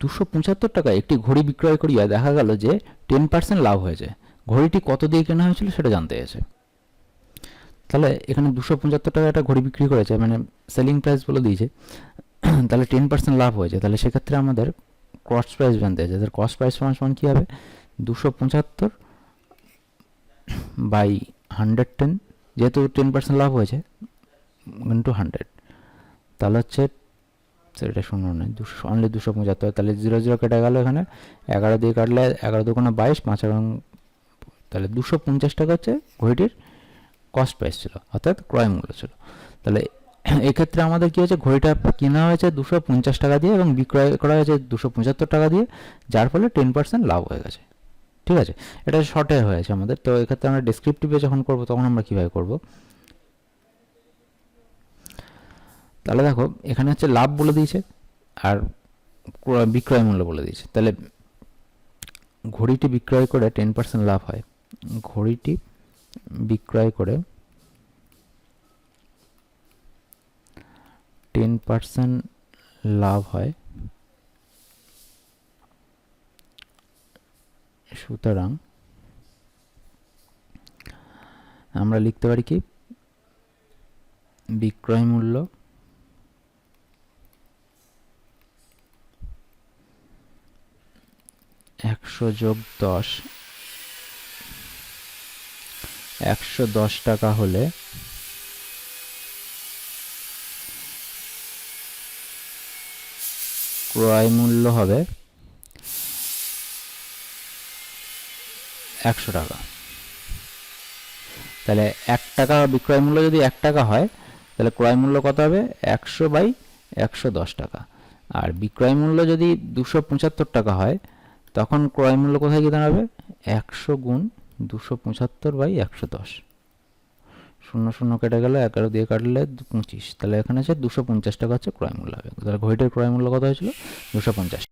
275 টাকায় একটি ঘড়ি বিক্রয় করিয়া দেখা গেল যে 10% লাভ হয়েছে। ঘড়িটি কত দিয়ে কেনা হয়েছিল সেটা জানতে গেছে। তাহলে এখানে 275 টাকা একটা ঘড়ি বিক্রি করেছে, মানে সেলিং প্রাইস বলে দিয়েছে। তাহলে 10% লাভ হয়েছে, তাহলে সেক্ষেত্রে আমাদের কস্ট প্রাইস জানতে আছে। তাহলে কস্ট প্রাইস সমান কী হবে, 275/110, যেহেতু 10% লাভ হয়েছে, ইন্টু 100। তাহলে হচ্ছে সেটা 0 নয়, অনলি 275। তাহলে 0 কেটে গেল, এখানে 11 দিয়ে কাটলে 11 দুগুণে 22, 5 এবং তাহলে 250 টাকা হচ্ছে ঘড়িটির কস্ট প্রাইস ছিল, অর্থাৎ ক্রয় মূল্য ছিল। তাহলে এক্ষেত্রে আমাদের কী হয়েছে, ঘড়িটা কেনা হয়েছে 250 টাকা দিয়ে এবং বিক্রয় করা হয়েছে 275 টাকা দিয়ে, যার ফলে 10% লাভ হয়ে গেছে। ঠিক আছে, এটা শর্টে হয়েছে আমাদের। তো এক্ষেত্রে আমরা ডেসক্রিপটিভে যখন করব তখন আমরা কীভাবে করব, তাহলে দেখো এখানে হচ্ছে লাভ বলে দিয়েছে আর বিক্রয় মূল্য বলে দিয়েছে। তাহলে ঘড়িটি বিক্রয় করে 10% লাভ হয়, ঘড়িটি বিক্রয় করে 10% লাভ হয়, সুতরাং আমরা লিখতে পারি কি, বিক্রয় মূল্য (100+10) 110 টাকা হলে ক্রয় মূল্য হবে 100 টাকা। তাহলে 1 টাকা বিক্রয় মূল্য যদি 1 টাকা হয়, তাহলে ক্রয় মূল্য কত হবে, 100/110 টাকা। আর বিক্রয় মূল্য যদি 275 টাকা হয়, তখন ক্রয় মূল্য কোথায় গিয়ে দাঁড়াবে, 100 গুণ 275/110। 0 কেটে গেলে 11 দিয়ে কাটলে 25, তাহলে এখানে আছে 250 টাকা হচ্ছে ক্রয় মূল্য হবে। তাহলে ঘড়িটির ক্রয় মূল্য কত হয়েছিল, 250।